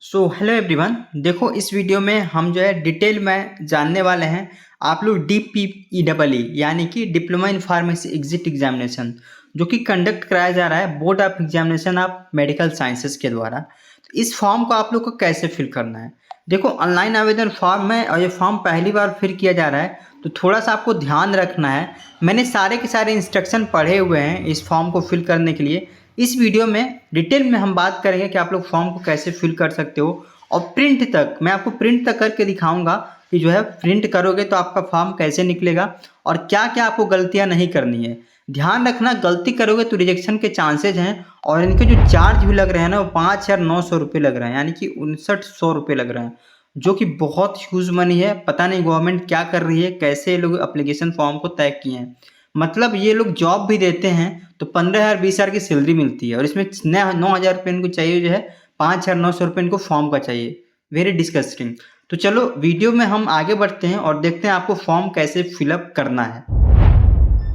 So hello everyone. देखो, इस video में हम जो है डिटेल में जानने वाले हैं। आप लोग DPEEE यानी कि diploma in pharmacy exit examination जो कि कंडक्ट कराया जा रहा है board of examination of medical sciences के द्वारा। तो इस फॉर्म को आप लोग को कैसे फिल करना है? देखो, ऑनलाइन आवेदन फॉर्म है और ये फॉर्म पहली बार फिल किया जा रहा है, तो थोड़ा सा आपको ध्यान रखना है। मैंने सारे के सारे इंस्ट्रक्शन पढ़े हुए हैं इस फॉर्म को फिल करने के लिए। इस वीडियो में डिटेल में हम बात करेंगे कि आप लोग फॉर्म को कैसे फिल कर सकते हो, और प्रिंट तक मैं आपको प्रिंट तक करके दिखाऊंगा कि जो है प्रिंट करोगे तो आपका फॉर्म कैसे निकलेगा और क्या क्या आपको गलतियां नहीं करनी है। ध्यान रखना, गलती करोगे तो रिजेक्शन के चांसेज हैं, और इनके जो चार्ज भी लग रहे हैं ना वो 5,900 रुपये लग रहे हैं, यानी कि 6,900 रुपये लग रहे हैं, जो कि बहुत ह्यूज मनी है। पता नहीं गवर्नमेंट क्या कर रही है, कैसे ये लोग एप्लीकेशन फॉर्म को तय किए हैं। मतलब ये लोग जॉब भी देते हैं तो 15,000 20,000 की सैलरी मिलती है, और इसमें 9,000 रुपये इनको चाहिए, जो है 5,900 रुपये इनको फॉर्म का चाहिए। Very disgusting. तो चलो वीडियो में हम आगे बढ़ते हैं और देखते हैं आपको फॉर्म कैसे फिलअप करना है।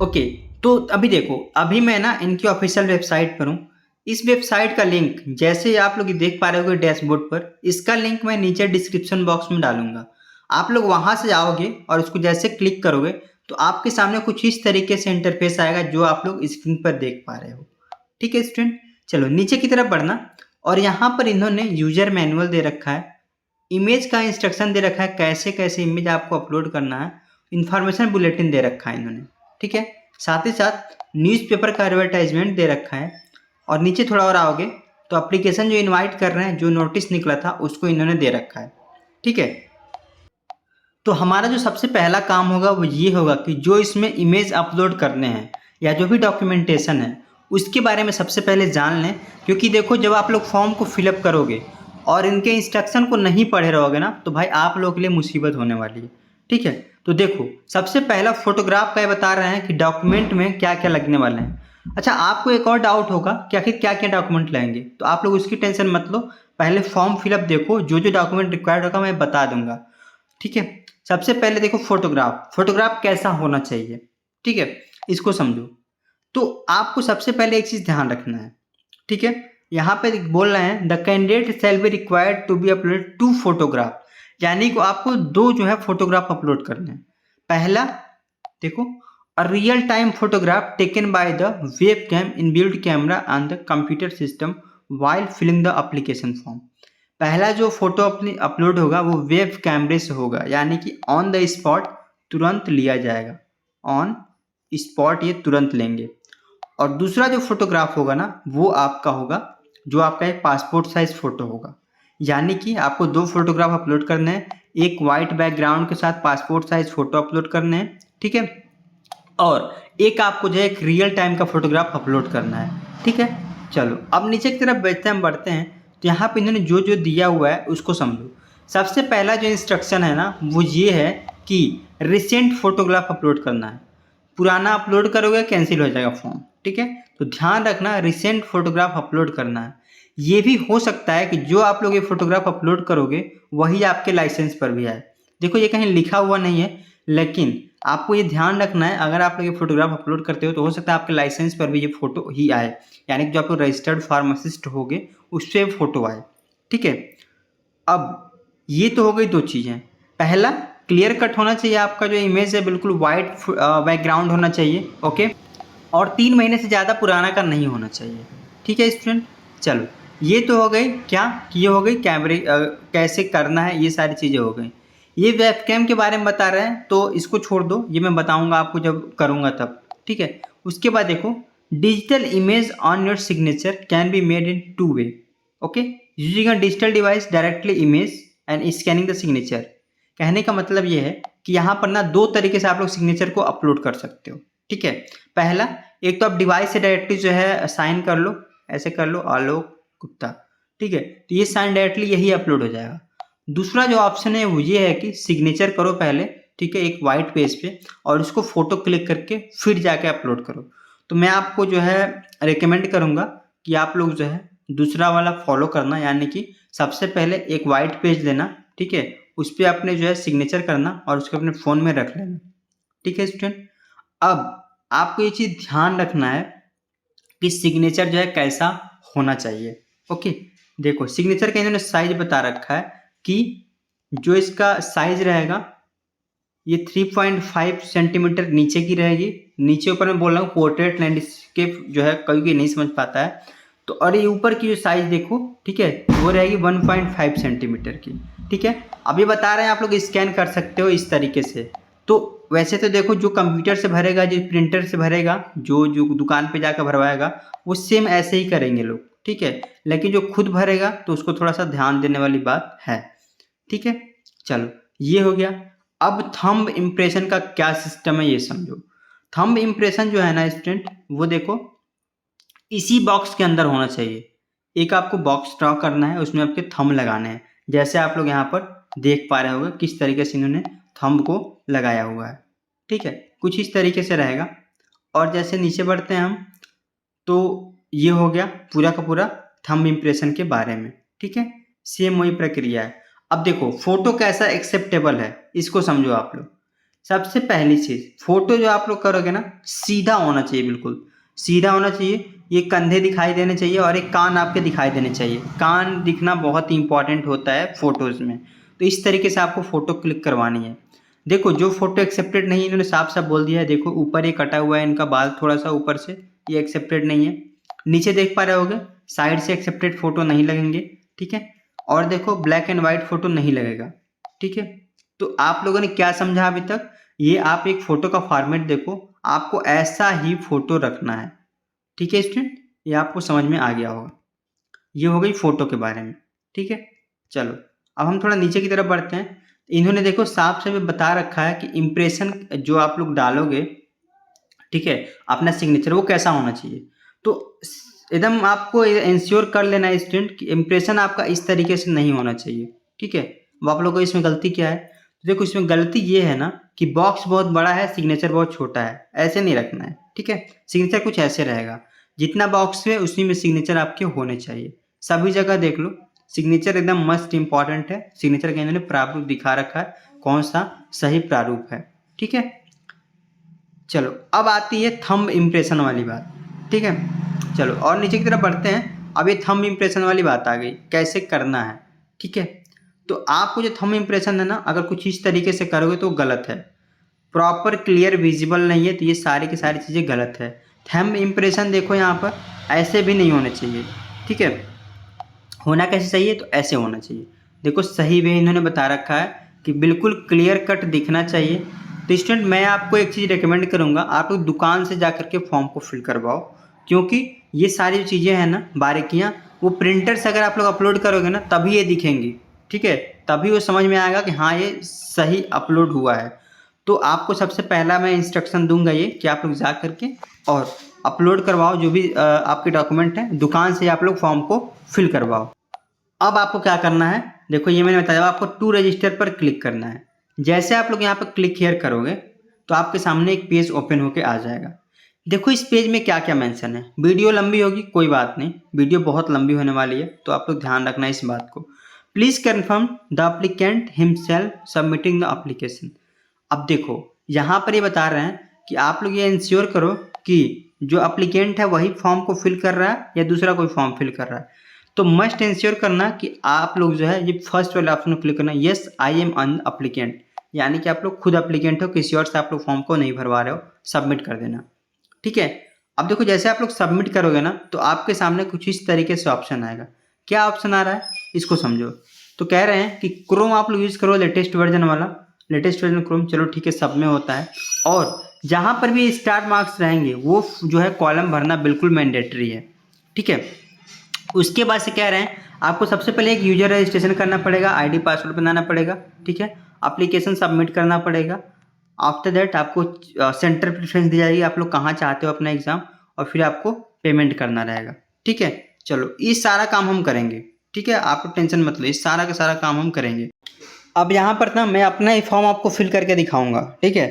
ओके, तो अभी देखो, अभी मैं ना इनकी ऑफिशियल वेबसाइट पर हूँ। इस वेबसाइट का लिंक जैसे आप लोग देख पा रहे हो डैशबोर्ड पर, इसका लिंक मैं नीचे डिस्क्रिप्शन बॉक्स में डालूंगा। आप लोग वहां से आओगे और उसको जैसे क्लिक करोगे तो आपके सामने कुछ इस तरीके से इंटरफेस आएगा जो आप लोग स्क्रीन पर देख पा रहे हो। ठीक है स्टूडेंट, चलो नीचे की तरफ बढ़ना, और यहाँ पर इन्होंने यूजर मैनुअल दे रखा है, इमेज का इंस्ट्रक्शन दे रखा है कैसे कैसे इमेज आपको अपलोड करना है, इंफॉर्मेशन बुलेटिन दे रखा है इन्होंने। ठीक है, साथ ही साथ न्यूज़पेपर का एडवर्टाइजमेंट दे रखा है, और नीचे थोड़ा और आओगे तो एप्लीकेशन जो इनवाइट कर रहे हैं, जो नोटिस निकला था उसको इन्होंने दे रखा है। ठीक है, तो हमारा जो सबसे पहला काम होगा वो ये होगा कि जो इसमें इमेज अपलोड करने हैं या जो भी डॉक्यूमेंटेशन है उसके बारे में सबसे पहले जान लें। क्योंकि देखो, जब आप लोग फॉर्म को फिलअप करोगे और इनके इंस्ट्रक्शन को नहीं पढ़े रहोगे ना, तो भाई आप लोगों के लिए मुसीबत होने वाली है। ठीक है, तो देखो, सबसे पहला फोटोग्राफ का ये बता रहे हैं कि डॉक्यूमेंट में क्या क्या लगने वाले हैं। अच्छा, आपको एक और डाउट होगा कि आखिर क्या क्या डॉक्यूमेंट लगेंगे, तो आप लोग उसकी टेंशन मत लो। पहले फॉर्म फिलअप देखो, जो जो डॉक्यूमेंट रिक्वायर्ड होगा मैं बता दूंगा। ठीक है, सबसे पहले देखो फोटोग्राफ, फोटोग्राफ कैसा होना चाहिए। ठीक है, इसको समझो। तो आपको सबसे पहले एक चीज ध्यान रखना है। ठीक है, यहाँ पे बोल रहे हैं the candidate shall be required to be upload 2 photograph, यानी कि आपको 2 जो है फोटोग्राफ अपलोड करने हैं। पहला देखो, a real time photograph taken by the web cam in build camera on the computer system while filling the application form. पहला जो फोटो अपनी अपलोड होगा वो वेब कैमरे से होगा, यानी कि ऑन द स्पॉट तुरंत लिया जाएगा, ऑन स्पॉट ये तुरंत लेंगे। और दूसरा जो फोटोग्राफ होगा ना वो आपका होगा, जो आपका एक पासपोर्ट साइज फोटो होगा। यानी कि आपको 2 फोटोग्राफ अपलोड करने हैं, एक वाइट बैकग्राउंड के साथ पासपोर्ट साइज फोटो अपलोड करने हैं। ठीक है, और एक आपको जो है एक रियल टाइम का फोटोग्राफ अपलोड करना है। ठीक है, चलो अब नीचे की तरफ बढ़ते हैं। तो यहाँ पे इन्होंने जो जो दिया हुआ है उसको समझो। सबसे पहला जो इंस्ट्रक्शन है ना वो ये है कि रिसेंट फोटोग्राफ अपलोड करना है। पुराना अपलोड करोगे कैंसिल हो जाएगा फॉर्म। ठीक है, तो ध्यान रखना, रिसेंट फोटोग्राफ अपलोड करना है। ये भी हो सकता है कि जो आप लोग ये फोटोग्राफ अपलोड करोगे वही आपके लाइसेंस पर भी आए। देखो, ये कहीं लिखा हुआ नहीं है, लेकिन आपको ये ध्यान रखना है, अगर आप लोग ये फोटोग्राफ अपलोड करते हो तो हो सकता है आपके लाइसेंस पर भी ये फोटो ही आए, यानी कि जो आप लोग रजिस्टर्ड फार्मासिस्ट होगे उससे फोटो आए। ठीक है, अब ये तो हो गई 2 चीज़ें। पहला, क्लियर कट होना चाहिए, आपका जो इमेज है बिल्कुल वाइट बैकग्राउंड होना चाहिए। ओके, और 3 महीने से ज़्यादा पुराना का नहीं होना चाहिए। ठीक है स्टूडेंट, चलो ये तो हो गई, क्या ये हो गई कैमरे कैसे करना है, ये सारी चीज़ें हो गई। ये वेबकैम के बारे में बता रहे हैं तो इसको छोड़ दो, ये मैं बताऊंगा आपको जब करूंगा तब। ठीक है, उसके बाद देखो, digital image on your signature can be made in 2 way. Okay, using a digital device directly image and scanning the signature. कहने का मतलब ये है कि यहाँ पर ना 2 तरीके से आप लोग सिग्नेचर को अपलोड कर सकते हो। ठीक है, पहला, एक तो आप डिवाइस से डायरेक्टली जो है साइन कर लो, ऐसे कर लो आलोक गुप्ता। ठीक है, तो ये साइन डायरेक्टली यही अपलोड हो जाएगा। दूसरा जो ऑप्शन है वो ये है कि सिग्नेचर करो पहले, ठीक है, एक वाइट पेज पे, और उसको फोटो क्लिक करके फिर जाके अपलोड करो। तो मैं आपको जो है रिकमेंड करूंगा कि आप लोग जो है दूसरा वाला फॉलो करना, यानी कि सबसे पहले एक वाइट पेज लेना। ठीक है, उस पर अपने जो है सिग्नेचर करना और उसको अपने फ़ोन में रख लेना। ठीक है स्टूडेंट, अब आपको ये चीज़ ध्यान रखना है कि सिग्नेचर जो है कैसा होना चाहिए। ओके, देखो सिग्नेचर का इन्होंने साइज बता रखा है कि जो इसका साइज रहेगा ये 3.5 सेंटीमीटर नीचे की रहेगी। नीचे ऊपर मैं बोल रहा हूँ पोर्ट्रेट लैंडस्केप जो है कभी कोई नहीं समझ पाता है तो, और ये ऊपर की जो साइज देखो ठीक है वो रहेगी 1.5 सेंटीमीटर की। ठीक है, अभी बता रहे हैं आप लोग स्कैन कर सकते हो इस तरीके से। तो वैसे तो देखो जो कंप्यूटर से भरेगा, जो प्रिंटर से भरेगा, जो जो दुकान पे जाकर भरवाएगा वो सेम ऐसे ही करेंगे लोग। ठीक है, लेकिन जो खुद भरेगा तो उसको थोड़ा सा ध्यान देने वाली बात है। ठीक है, चलो ये हो गया। अब थंब इम्प्रेशन का क्या सिस्टम है ये समझो। थंब इम्प्रेशन जो है ना स्टूडेंट, वो देखो इसी बॉक्स के अंदर होना चाहिए। एक आपको बॉक्स ड्रॉ करना है, उसमें आपके थंब लगाने हैं। जैसे आप लोग यहाँ पर देख पा रहे होंगे किस तरीके से इन्होंने थंब को लगाया हुआ है। ठीक है, कुछ इस तरीके से रहेगा। और जैसे नीचे बढ़ते हैं हम, तो ये हो गया पूरा का पूरा थंब इम्प्रेशन के बारे में। ठीक है, सेम वही प्रक्रिया है। अब देखो फोटो कैसा एक्सेप्टेबल है इसको समझो आप लोग। सबसे पहली चीज, फोटो जो आप लोग करोगे ना सीधा होना चाहिए, बिल्कुल सीधा होना चाहिए। ये कंधे दिखाई देने चाहिए और एक कान आपके दिखाई देने चाहिए। कान दिखना बहुत ही इंपॉर्टेंट होता है फोटोज में। तो इस तरीके से आपको फोटो क्लिक करवानी है। देखो जो फोटो एक्सेप्टेड नहीं, इन्होंने साफ साफ बोल दिया है। देखो ऊपर ये कटा हुआ है इनका बाल थोड़ा सा ऊपर से, ये एक्सेप्टेड नहीं है। नीचे देख पा रहे होगे साइड से एक्सेप्टेड फोटो नहीं लगेंगे। ठीक है, और देखो ब्लैक एंड व्हाइट फोटो नहीं लगेगा। ठीक है, तो आप लोगों ने क्या समझा अभी तक? ये आप एक फोटो का फॉर्मेट देखो, आपको ऐसा ही फोटो रखना है। ठीक है स्टूडेंट, ये आपको समझ में आ गया होगा। ये हो गई फोटो के बारे में। ठीक है, चलो अब हम थोड़ा नीचे की तरफ बढ़ते हैं। इन्होंने देखो साफ साफ बता रखा है कि इम्प्रेशन जो आप लोग डालोगे, ठीक है, अपना सिग्नेचर वो कैसा होना चाहिए। तो एकदम आपको इंश्योर कर लेना है स्टूडेंट कि इम्प्रेशन आपका इस तरीके से नहीं होना चाहिए। ठीक है, अब आप लोगों को इसमें गलती क्या है? तो देखो इसमें गलती ये है ना कि बॉक्स बहुत बड़ा है, सिग्नेचर बहुत छोटा है, ऐसे नहीं रखना है। ठीक है, सिग्नेचर कुछ ऐसे रहेगा, जितना बॉक्स है उसी में सिग्नेचर आपके होने चाहिए। सभी जगह देख लो सिग्नेचर एकदम मस्ट इंपॉर्टेंट है। सिग्नेचर का इन्होंने प्रारूप दिखा रखा है, कौन सा सही प्रारूप है। ठीक है, चलो अब आती है थंब इम्प्रेशन वाली बात। ठीक है, चलो और नीचे की तरफ बढ़ते हैं। अब ये थंब इम्प्रेशन वाली बात आ गई, कैसे करना है। ठीक है, तो आपको जो थंब इम्प्रेशन है ना, अगर कुछ इस तरीके से करोगे तो गलत है। प्रॉपर क्लियर विजिबल नहीं है तो ये सारी की सारी चीज़ें गलत है। थंब इम्प्रेशन देखो यहाँ पर ऐसे भी नहीं होने चाहिए। ठीक है, होना कैसे चाहिए? तो ऐसे होना चाहिए। देखो सही वे इन्होंने बता रखा है कि बिल्कुल क्लियर कट दिखना चाहिए। तो स्टूडेंट मैं आपको एक चीज़ रिकमेंड करूँगा, आप लोग दुकान से जा करके फॉर्म को फिल करवाओ। क्योंकि ये सारी जो चीज़ें हैं ना बारीकियाँ, वो प्रिंटर से अगर आप लोग अपलोड करोगे ना तभी ये दिखेंगी। ठीक है, तभी वो समझ में आएगा कि हाँ ये सही अपलोड हुआ है। तो आपको सबसे पहला मैं इंस्ट्रक्शन दूंगा ये कि आप लोग जा करके और अपलोड करवाओ जो भी आपके डॉक्यूमेंट हैं, दुकान से आप लोग फॉर्म को फिल करवाओ। अब आपको क्या करना है, देखो ये मैंने बताया आपको टू रजिस्टर पर क्लिक करना है। जैसे आप लोग यहाँ पर क्लिक हियर करोगे तो आपके सामने एक पेज ओपन होके आ जाएगा। देखो इस पेज में क्या क्या मेंशन है। वीडियो लंबी होगी, कोई बात नहीं, वीडियो बहुत लंबी होने वाली है तो आप लोग ध्यान रखना इस बात को। Please confirm the applicant himself submitting the application. अब देखो यहाँ पर ये बता रहे हैं कि आप लोग ये इंश्योर करो कि जो अप्लीकेंट है वही फॉर्म को फिल कर रहा है या दूसरा कोई फॉर्म फिल कर रहा है। तो मस्ट इंश्योर करना कि आप लोग जो है ये फर्स्ट वाले ऑप्शन को क्लिक करना, yes I am an applicant, यानी कि आप लोग खुद अप्लीकेंट हो, किसी और से आप लोग फॉर्म को नहीं भरवा रहे हो, सबमिट कर देना। ठीक है, अब देखो जैसे आप लोग सबमिट करोगे ना तो आपके सामने कुछ इस तरीके से ऑप्शन आएगा। क्या ऑप्शन आ रहा है इसको समझो। तो कह रहे हैं कि क्रोम आप लोग यूज़ करो लेटेस्ट वर्जन वाला, लेटेस्ट वर्जन क्रोम, चलो ठीक है सब में होता है। और जहाँ पर भी स्टार मार्क्स रहेंगे वो जो है कॉलम भरना बिल्कुल मैंडेटरी है। ठीक है, उसके बाद से कह रहे हैं आपको सबसे पहले एक यूजर रजिस्ट्रेशन करना पड़ेगा, आईडी पासवर्ड बनाना पड़ेगा। ठीक है, एप्लीकेशन सबमिट करना पड़ेगा। आफ्टर दैट आपको सेंटर प्रेफरेंस दी जाएगी, आप लोग कहाँ चाहते हो अपना एग्ज़ाम, और फिर आपको पेमेंट करना रहेगा। ठीक है, चलो ये सारा काम हम करेंगे। ठीक है, आप टेंशन मत लो, ये सारा का सारा काम हम करेंगे। अब यहाँ पर ना मैं अपना ही फॉर्म आपको फिल करके दिखाऊंगा। ठीक है,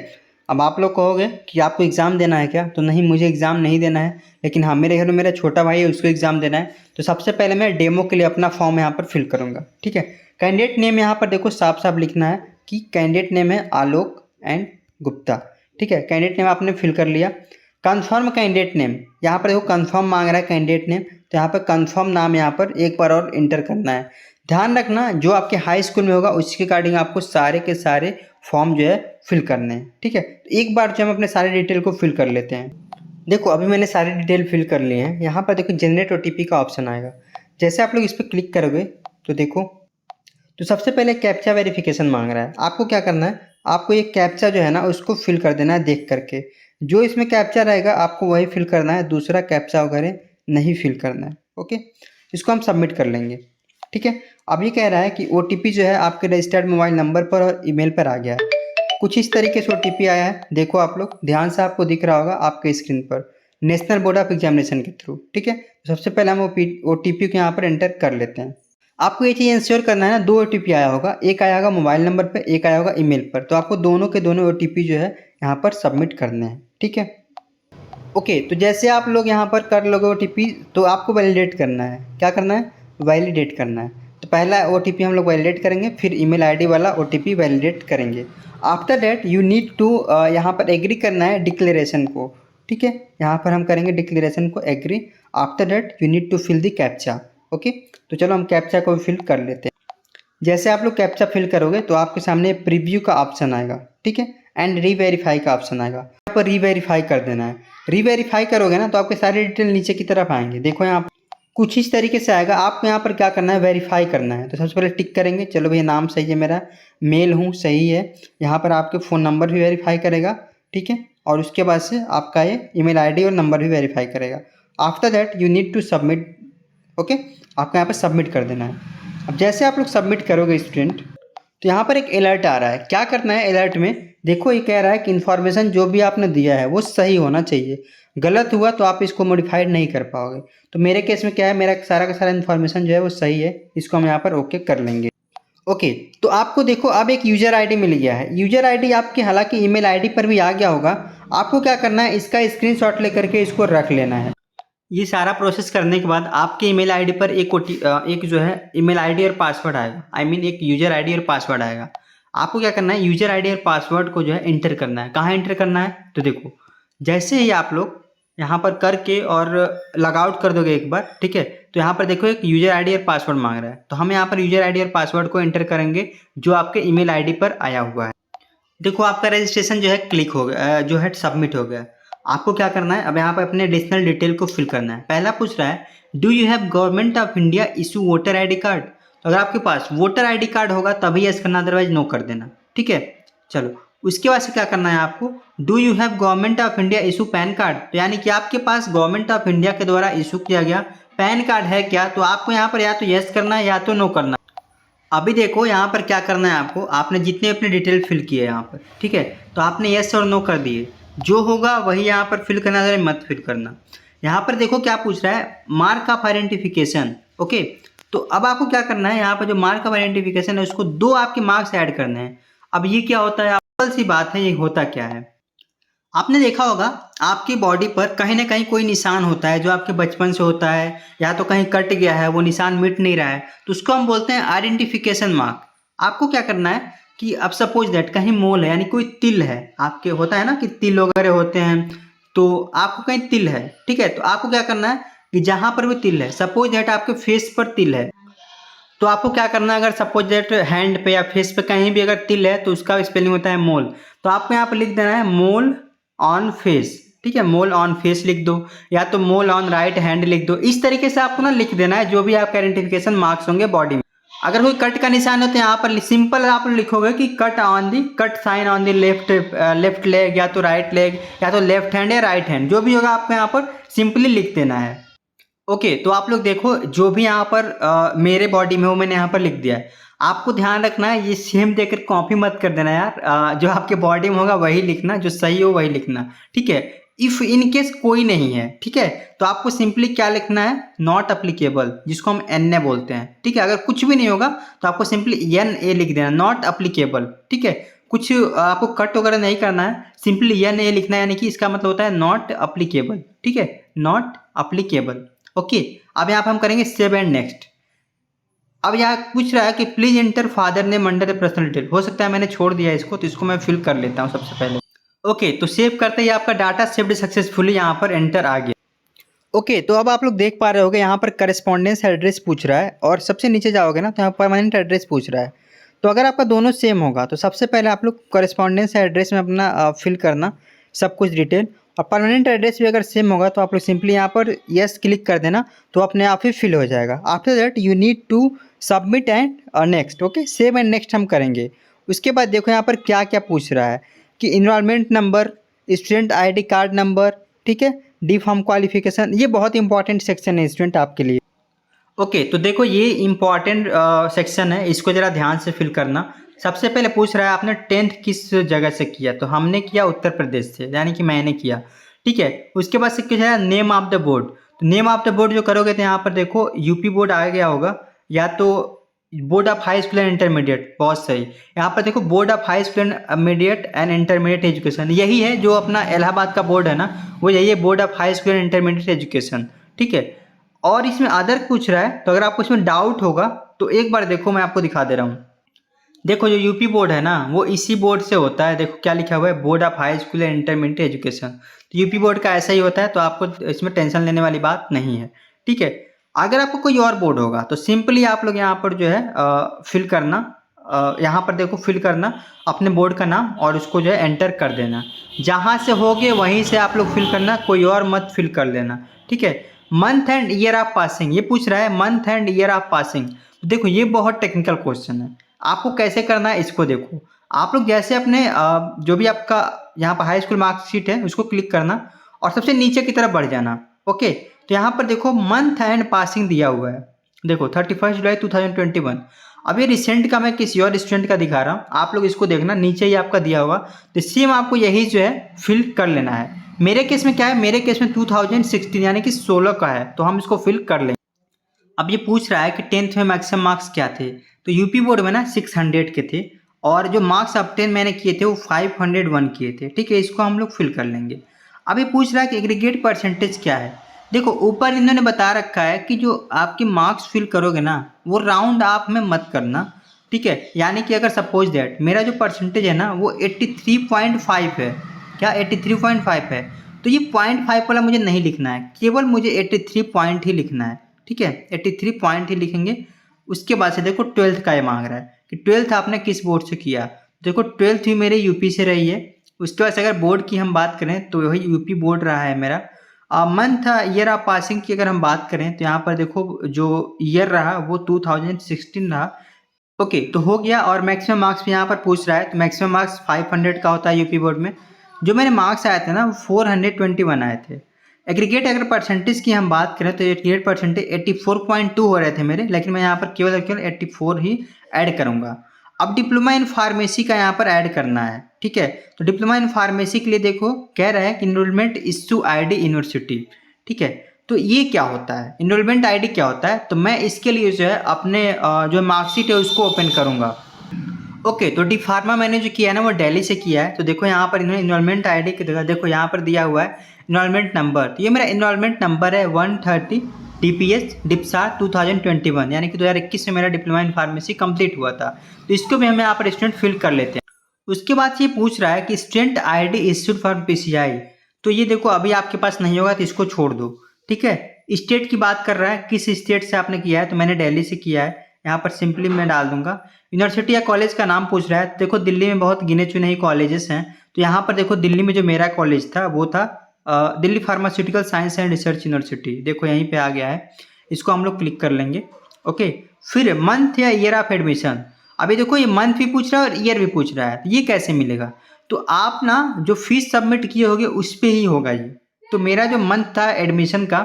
अब आप लोग कहोगे कि आपको एग्ज़ाम देना है क्या? तो नहीं, मुझे एग्ज़ाम नहीं देना है, लेकिन हाँ मेरे घर में मेरा छोटा भाई है, उसको एग्ज़ाम देना है। तो सबसे पहले मैं डेमो के लिए अपना फॉर्म यहाँ पर फिल करूँगा। ठीक है, कैंडिडेट नेम यहाँ पर देखो साफ साफ लिखना है कि कैंडिडेट नेम है आलोक एंड गुप्ता। ठीक है, कैंडिडेट नेम आपने फिल कर लिया। कन्फर्म कैंडिडेट नेम, यहाँ पर देखो कन्फर्म मांग रहा है कैंडिडेट नेम, तो यहाँ पर कन्फर्म नाम यहाँ पर एक बार और इंटर करना है। ध्यान रखना जो आपके हाई स्कूल में होगा उसके अकॉर्डिंग आपको सारे के सारे फॉर्म जो है फिल करने हैं। ठीक है, तो एक बार जो हम अपने सारे डिटेल को फिल कर लेते हैं। देखो अभी मैंने सारी डिटेल फिल कर ली है। यहाँ पर देखो जनरेट ओटीपी का ऑप्शन आएगा, जैसे आप लोग इस पर क्लिक करोगे तो देखो तो सबसे पहले कैप्चा वेरिफिकेशन मांग रहा है। आपको क्या करना है, आपको ये कैप्चा जो है ना उसको फिल कर देना है देख करके। जो इसमें कैप्चा रहेगा आपको वही फिल करना है, दूसरा कैप्चा वगैरह नहीं फिल करना है। ओके, इसको हम सबमिट कर लेंगे। ठीक है, अब ये कह रहा है कि ओटीपी जो है आपके रजिस्टर्ड मोबाइल नंबर पर और ईमेल पर आ गया है। कुछ इस तरीके से ओटीपी आया है, देखो आप लोग ध्यान से, आपको दिख रहा होगा आपके स्क्रीन पर, नेशनल बोर्ड ऑफ एग्जामिनेशन के थ्रू। ठीक है, तो सबसे पहले हम ओटीपी को यहाँ पर एंटर कर लेते हैं। आपको ये चीज़ इंश्योर करना है ना, 2 ओटीपी आया होगा, एक आया होगा मोबाइल नंबर पर, एक आया होगा ईमेल पर, तो आपको दोनों के दोनों ओटीपी जो है यहाँ पर सबमिट करने हैं। ठीक है, ओके, तो जैसे आप लोग यहाँ पर कर लोगे ओटीपी, तो आपको वैलिडेट करना है। क्या करना है, वैलिडेट करना है। तो पहला ओटीपी हम लोग वैलिडेट करेंगे, फिर ईमेल आईडी वाला ओटीपी वैलिडेट करेंगे। After that you need to यहाँ पर एग्री करना है डिक्लेरेशन को। ठीक है, यहाँ पर हम करेंगे डिक्लेरेशन को agree. After that you need to fill the captcha. Okay, तो चलो हम कैप्चा को फिल कर लेते हैं। जैसे आप लोग कैप्चा फिल करोगे तो आपके सामने प्रीव्यू का ऑप्शन आएगा। ठीक है, एंड रीवेरीफाई का ऑप्शन आएगा, यहाँ पर रीवेरीफाई कर देना है। रीवेरीफाई करोगे ना तो आपके सारे डिटेल नीचे की तरफ आएंगे। देखो यहाँ पर कुछ इस तरीके से आएगा, आपको यहाँ पर क्या करना है, वेरीफाई करना है। तो सबसे पहले टिक करेंगे, चलो भैया नाम सही है मेरा, मेल हूँ सही है। यहाँ पर आपके फ़ोन नंबर भी वेरीफाई करेगा। ठीक है, और उसके बाद से आपका ये ईमेल आईडी और नंबर भी वेरीफाई करेगा। After that you need to submit. Okay, आपको यहाँ पर सबमिट कर देना है। अब जैसे आप लोग सबमिट करोगे स्टूडेंट, तो यहाँ पर एक अलर्ट आ रहा है। क्या करना है अलर्ट में, देखो ये कह रहा है कि इन्फॉर्मेशन जो भी आपने दिया है वो सही होना चाहिए, गलत हुआ तो आप इसको मॉडिफाइड नहीं कर पाओगे। तो मेरे केस में क्या है, मेरा सारा का सारा इन्फॉर्मेशन जो है वो सही है, इसको हम यहाँ पर ओके कर लेंगे। ओके, तो आपको देखो अब एक यूज़र आईडी मिल गया है। यूज़र आईडी आपके हालांकि ईमेल आईडी पर भी आ गया होगा। आपको क्या करना है, इसका स्क्रीनशॉट लेकर के इसको रख लेना है। ये सारा प्रोसेस करने के बाद आपके ईमेल आईडी पर एक जो है ईमेल आईडी और पासवर्ड आएगा। आई मीन एक यूज़र आईडी और पासवर्ड आएगा। आपको क्या करना है, यूज़र आईडी और पासवर्ड को जो है इंटर करना है। कहाँ इंटर करना है, तो देखो जैसे ही आप लोग यहाँ पर करके और लॉग आउट कर दोगे एक बार, ठीक है, तो यहाँ पर देखो एक यूज़र आईडी और पासवर्ड मांग रहा है। तो हम यहाँ पर यूज़र आईडी और पासवर्ड को एंटर करेंगे जो आपके ईमेल आईडी पर आया हुआ है। देखो आपका रजिस्ट्रेशन जो है क्लिक हो गया, जो है सबमिट हो गया। आपको क्या करना है, अब यहाँ पर अपने एडिशनल डिटेल को फिल करना है। पहला पूछ रहा है do you have government of India issue voter ID card. तो अगर आपके पास वोटर आईडी कार्ड होगा तभी यस करना, अदरवाइज नो कर देना। ठीक है, चलो उसके बाद से क्या करना है आपको, do you have government of India issue pan card. तो यानी कि आपके पास गवर्नमेंट ऑफ इंडिया के द्वारा इशू किया गया पैन कार्ड है क्या, तो आपको यहाँ पर या तो यस करना है या तो नो करना। अभी देखो यहाँ पर क्या करना है आपको, आपने जितने अपने डिटेल फिल किए यहाँ पर, ठीक है, तो आपने यस और नो कर दिए। जो होगा वही यहाँ पर फिल करना है, मत फिल करना। यहाँ पर देखो क्या पूछ रहा है, मार्क ऑफ आइडेंटिफिकेशन। ओके, तो अब आपको क्या करना है, यहाँ पर जो मार्क ऑफ आइडेंटिफिकेशन है उसको 2 आपके मार्क्स ऐड करने हैं। अब ये क्या होता है, सिंपल सी बात है, ये होता क्या है, आपने देखा होगा आपकी बॉडी पर कहीं ना कहीं कोई निशान होता है जो आपके बचपन से होता है, या तो कहीं कट गया है वो निशान मिट नहीं रहा है, तो उसको हम बोलते हैं आइडेंटिफिकेशन मार्क। आपको क्या करना है कि अब सपोज दैट कहीं मोल है, यानी कोई तिल है आपके, होता है ना कि तिल वगैरह होते हैं, तो आपको कहीं तिल है, ठीक है, तो आपको क्या करना है कि जहाँ पर भी तिल है, सपोज दैट आपके फेस पर तिल है, तो आपको क्या करना है, अगर सपोज दैट हैंड पे या फेस पे कहीं भी अगर तिल है तो उसका स्पेलिंग होता है मोल। तो आपको यहाँ पर लिख देना है मोल ऑन फेस। ठीक है, मोल ऑन फेस लिख दो, या तो मोल ऑन राइट हैंड लिख दो। इस तरीके से आपको ना लिख देना है जो भी आपके आइडेंटिफिकेशन मार्क्स होंगे बॉडी में। अगर कोई कट का निशान है तो यहाँ पर सिंपल आप लिखोगे कि cut sign on the left leg, या तो राइट लेग, या तो लेफ्ट हैंड या राइट हैंड, जो भी होगा आपको यहाँ पर सिंपली लिख देना है। ओके, तो आप लोग देखो जो भी यहाँ पर मेरे बॉडी में हो मैंने यहाँ पर लिख दिया है। आपको ध्यान रखना है ये सेम देकर कॉपी मत कर देना यार, जो आपके बॉडी में होगा वही लिखना, जो सही हो वही लिखना। ठीक है, इफ़ इन केस कोई नहीं है, ठीक है, तो आपको सिंपली क्या लिखना है, नॉट अप्लीकेबल, जिसको हम एन बोलते हैं। ठीक है, अगर कुछ भी नहीं होगा तो आपको सिंपली NA लिख देना, नॉट अप्लीकेबल। ठीक है, कुछ आपको कट वगैरह नहीं करना है, सिंपली NA लिखना है, यानी कि इसका मतलब होता है नॉट अप्लीकेबल। ठीक है, नॉट अप्लीकेबल। ओके, अब यहाँ पर हम करेंगे सेव एंड नेक्स्ट। अब यहाँ पूछ रहा है कि please enter father name under the personal detail. हो सकता है मैंने छोड़ दिया इसको, तो इसको मैं फिल कर लेता हूँ सबसे पहले। ओके, तो सेव करते ही आपका डाटा सेव्ड सक्सेसफुली यहाँ पर एंटर आ गया। ओके, तो अब आप लोग देख पा रहे होगे यहाँ पर करस्पॉन्डेंस एड्रेस पूछ रहा है और सबसे नीचे जाओगे ना तो यहाँ परमानेंट एड्रेस पूछ रहा है। तो अगर आपका दोनों सेम होगा तो सबसे पहले आप लोग करस्पॉन्डेंस एड्रेस में अपना फिल करना सब कुछ डिटेल, और परमानेंट एड्रेस भी अगर सेम होगा तो आप लोग सिंपली यहाँ पर यस क्लिक कर देना तो अपने आप ही फिल हो जाएगा। After that you need to submit and next. Okay, save and next हम करेंगे। उसके बाद देखो यहाँ पर क्या क्या पूछ रहा है कि enrollment number, student ID card number, ठीक है, डी फार्म क्वालिफिकेशन। ये बहुत इंपॉर्टेंट सेक्शन है स्टूडेंट आपके लिए। ओके, तो देखो ये इंपॉर्टेंट सेक्शन है, इसको ज़रा ध्यान से फिल करना। सबसे पहले पूछ रहा है आपने 10th किस जगह से किया, तो हमने किया उत्तर प्रदेश से, यानी कि मैंने किया, ठीक है। उसके बाद से कुछ है नेम ऑफ द बोर्ड, तो नेम ऑफ द बोर्ड जो करोगे तो यहाँ पर देखो यूपी बोर्ड आ गया होगा, या तो board of high school and intermediate, बहुत सही। यहाँ पर देखो board of high school intermediate and intermediate education, यही है जो अपना इलाहाबाद का बोर्ड है ना, वो यही है board of high school and intermediate education, ठीक है। और इसमें अदर पूछ रहा है, तो अगर आपको इसमें डाउट होगा तो एक बार देखो मैं आपको दिखा दे रहा हूँ। देखो जो यूपी बोर्ड है ना वो इसी बोर्ड से होता है, देखो क्या लिखा हुआ है, board of high school and intermediate education. तो यूपी बोर्ड का ऐसा ही होता है, तो आपको इसमें टेंशन लेने वाली बात नहीं है, ठीक है। अगर आपको कोई और बोर्ड होगा तो सिंपली आप लोग यहाँ पर जो है फिल करना, यहाँ पर देखो फिल करना अपने बोर्ड का नाम और उसको जो है एंटर कर देना। जहाँ से होगे वहीं से आप लोग फिल करना, कोई और मत फिल कर लेना, ठीक है। Month and year of passing ये पूछ रहा है, month and year of passing. देखो ये बहुत टेक्निकल क्वेश्चन है, आपको कैसे करना है इसको देखो। आप लोग जैसे अपने जो भी आपका यहाँ पर हाई स्कूल मार्कशीट है उसको क्लिक करना और सबसे नीचे की तरफ बढ़ जाना। ओके, तो यहाँ पर देखो मंथ एंड पासिंग दिया हुआ है, देखो 31 जुलाई 2021। अब ये रिसेंट का मैं किसी और स्टूडेंट का दिखा रहा हूँ, आप लोग इसको देखना, नीचे ही आपका दिया होगा, तो सेम आपको यही जो है फिल कर लेना है। मेरे केस में क्या है, मेरे केस में 2016 यानी कि 16 का है, तो हम इसको फिल कर लेंगे। अब ये पूछ रहा है कि 10th में मैक्सिमम मार्क्स क्या थे, तो यूपी बोर्ड में ना 600 के थे और जो मार्क्स ऑब्टेन मैंने किए थे वो 501 किए थे, ठीक है। इसको हम लोग फिल कर लेंगे। अब ये पूछ रहा है कि एग्रीगेट परसेंटेज क्या है। देखो ऊपर इन्होंने बता रखा है कि जो आपके मार्क्स फिल करोगे ना वो राउंड आप में मत करना, ठीक है। यानी कि अगर सपोज दैट मेरा जो परसेंटेज है ना वो 83.5 है, क्या 83.5 है, तो ये 0.5 वाला मुझे नहीं लिखना है, केवल मुझे 83 पॉइंट ही लिखना है, ठीक है। 83 पॉइंट ही लिखेंगे। उसके बाद से देखो 12th का ये मांग रहा है कि 12th आपने किस बोर्ड से किया, देखो 12th भी मेरे यूपी से रही है। उसके बाद से अगर बोर्ड की हम बात करें तो वही यूपी बोर्ड रहा है मेरा। मंथ ईयर ऑफ पासिंग की अगर हम बात करें तो यहाँ पर देखो जो ईयर रहा वो 2016 रहा। ओके, तो हो गया। और मैक्सिमम मार्क्स भी यहाँ पर पूछ रहा है, तो मैक्सिमम मार्क्स 500 का होता है यूपी बोर्ड में। जो मेरे मार्क्स आए थे ना वो 421 आए थे। एग्रीगेट अगर परसेंटेज की हम बात करें तो एग्रीगेट परसेंटेज 84.2 हो रहे थे मेरे, लेकिन मैं यहाँ पर केवल और केवल 84 ही ऐड करूँगा। अब डिप्लोमा इन फार्मेसी का यहाँ पर ऐड करना है, ठीक है। तो डिप्लोमा इन फार्मेसी के लिए देखो कह रहा है कि इनरोलमेंट इशू आईडी यूनिवर्सिटी, ठीक है। तो ये क्या होता है, इनरोलमेंट आईडी क्या होता है, तो मैं इसके लिए जो है अपने जो मार्कशीट है उसको ओपन करूँगा। ओके, तो डी फार्मा मैंने जो किया है ना वो दिल्ली से किया है। तो देखो यहाँ पर इन्होंने इनरोलमेंट आईडी की जगह देखो यहाँ पर दिया हुआ है इनरोलमेंट नंबर, तो ये मेरा इनरोलमेंट नंबर है 130 DPS डिप्सा 2021, यानी कि 2021 में मेरा डिप्लोमा इन फार्मेसी कंप्लीट हुआ था। तो इसको भी हम यहाँ पर स्टूडेंट फिल कर लेते हैं। उसके बाद ये पूछ रहा है कि student ID issued for PCI, तो ये देखो अभी आपके पास नहीं होगा तो इसको छोड़ दो, ठीक है। स्टेट की बात कर रहा है, किस स्टेट से आपने किया है, तो मैंने दिल्ली से किया है, यहाँ पर सिंपली मैं डाल दूंगा। यूनिवर्सिटी या कॉलेज का नाम पूछ रहा है, तो देखो दिल्ली में बहुत गिने चुने ही कॉलेजेस हैं, तो यहाँ पर देखो दिल्ली में जो मेरा कॉलेज था वो था Delhi pharmaceutical science and research university, देखो यहीं पे आ गया है। इसको हम लोग क्लिक कर लेंगे। ओके, फिर मंथ या ईयर ऑफ एडमिशन, अभी देखो ये मंथ भी पूछ रहा है और ईयर भी पूछ रहा है, तो ये कैसे मिलेगा, तो आप ना जो फीस सबमिट किए होगे उस पर ही होगा ये। तो मेरा जो मंथ था एडमिशन का,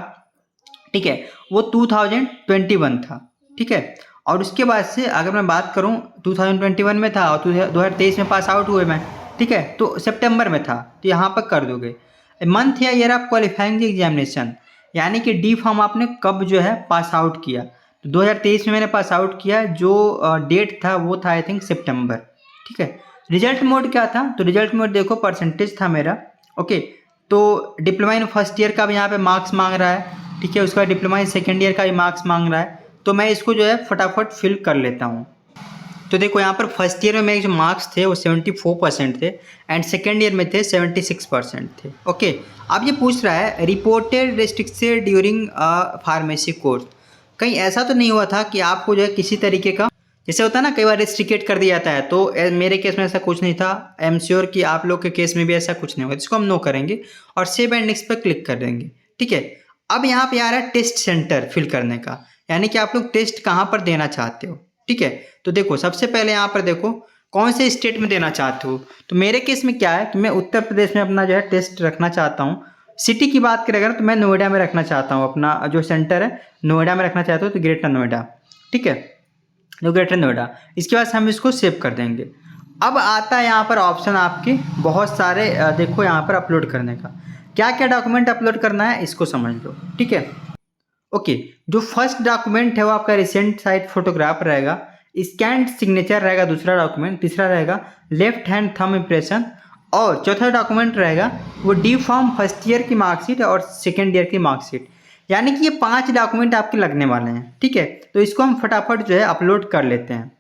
ठीक है, वो 2021 था, ठीक है। और उसके बाद से अगर मैं बात करूं 2021 में था और 2023 में पास आउट हुए मैं, ठीक है, तो सितंबर में था, तो यहाँ पर कर दोगे। मंथ या ईयर ऑफ क्वालिफाइंग एग्जामिनेशन, यानी कि डी फार्म आपने कब जो है पास आउट किया, तो 2023 में मैंने पास आउट किया, जो डेट था वो था आई थिंक सितंबर, ठीक है। रिजल्ट मोड क्या था, तो रिजल्ट मोड देखो परसेंटेज था मेरा। ओके, तो डिप्लोमा इन फर्स्ट ईयर का भी यहाँ पे मार्क्स मांग रहा है, ठीक है। उसके बाद डिप्लोमा इन सेकेंड ईयर का भी मार्क्स मांग रहा है, तो मैं इसको जो है फटाफट फिल कर लेता हूँ। तो देखो यहाँ पर फर्स्ट ईयर में मेरे जो मार्क्स थे वो 74% थे एंड सेकेंड ईयर में थे 76% थे। ओके, अब ये पूछ रहा है reported restricted during pharmacy course. कहीं ऐसा तो नहीं हुआ था कि आपको जो है किसी तरीके का, जैसे होता है ना कई बार रेस्ट्रिकेट कर दिया जाता है, तो मेरे केस में ऐसा कुछ नहीं था। आई एम श्योर कि आप लोग के केस में भी ऐसा कुछ नहीं होगा। इसको हम नो करेंगे और सेव एंड नेक्स्ट पर क्लिक कर देंगे। ठीक है, अब यहाँ पे आ रहा है टेस्ट सेंटर फिल करने का, यानी कि आप लोग टेस्ट कहाँ पर देना चाहते हो। ठीक है, तो देखो सबसे पहले यहाँ पर देखो कौन से स्टेट में देना चाहते हो। तो मेरे केस में क्या है कि मैं उत्तर प्रदेश में अपना जो है टेस्ट रखना चाहता हूँ। सिटी की बात करें अगर तो मैं नोएडा में रखना चाहता हूँ, अपना जो सेंटर है नोएडा में रखना चाहता हूँ, तो ग्रेटर नोएडा। ठीक है, जो ग्रेटर नोएडा। इसके बाद हम इसको सेव कर देंगे। अब आता है यहाँ पर ऑप्शन आपके बहुत सारे, देखो यहाँ पर अपलोड करने का, क्या क्या डॉक्यूमेंट अपलोड करना है इसको समझ लो। ठीक है, ओके, जो फर्स्ट डॉक्यूमेंट है वो आपका रिसेंट साइज फोटोग्राफ रहेगा, स्कैन सिग्नेचर रहेगा दूसरा डॉक्यूमेंट, तीसरा रहेगा लेफ्ट हैंड थंब इम्प्रेशन, और चौथा डॉक्यूमेंट रहेगा वो डी फॉर्म फर्स्ट ईयर की मार्कशीट और सेकेंड ईयर की मार्कशीट। यानी कि ये 5 डॉक्यूमेंट आपके लगने वाले हैं। ठीक है, तो इसको हम फटाफट जो है अपलोड कर लेते हैं।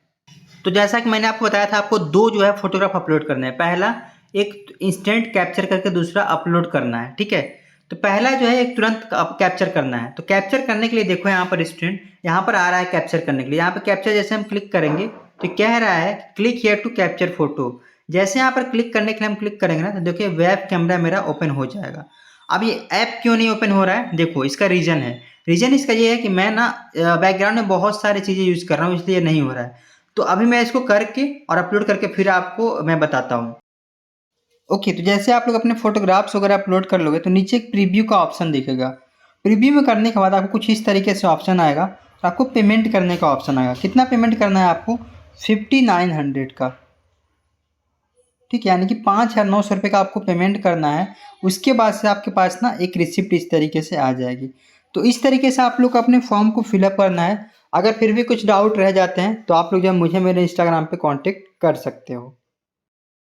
तो जैसा कि मैंने आपको बताया था, आपको 2 जो है फोटोग्राफ अपलोड करना है। पहला एक इंस्टेंट कैप्चर करके दूसरा अपलोड करना है। ठीक है, तो पहला जो है एक तुरंत कैप्चर करना है। तो कैप्चर करने के लिए देखो यहाँ पर स्टूडेंट, यहाँ पर आ रहा है कैप्चर करने के लिए। यहाँ पर कैप्चर जैसे हम क्लिक करेंगे तो कह रहा है click here to capture photo. जैसे यहाँ पर क्लिक करने के लिए हम क्लिक करेंगे ना, तो देखिए वेब कैमरा मेरा ओपन हो जाएगा। अब ये ऐप क्यों नहीं ओपन हो रहा है, देखो इसका रीज़न है। रीज़न इसका ये है कि मैं ना बैकग्राउंड में बहुत सारी चीज़ें यूज़ कर रहा हूँ, इसलिए नहीं हो रहा है। तो अभी मैं इसको करके और अपलोड करके फिर आपको मैं बताता हूँ। ओके, तो जैसे आप लोग अपने फोटोग्राफ्स वगैरह अपलोड कर लोगे तो नीचे एक प्रीव्यू का ऑप्शन दिखेगा। प्रीव्यू में करने के बाद आपको कुछ इस तरीके से ऑप्शन आएगा, और आपको पेमेंट करने का ऑप्शन आएगा। कितना पेमेंट करना है आपको, 5900 का। ठीक है, यानी कि 5900 रुपये का आपको पेमेंट करना है। उसके बाद से आपके पास ना एक रिसिप्ट इस तरीके से आ जाएगी। तो इस तरीके से आप लोग अपने फॉर्म को फिलअप करना है। अगर फिर भी कुछ डाउट रह जाते हैं तो आप लोग जब मुझे मेरे इंस्टाग्राम पे कांटेक्ट कर सकते हो।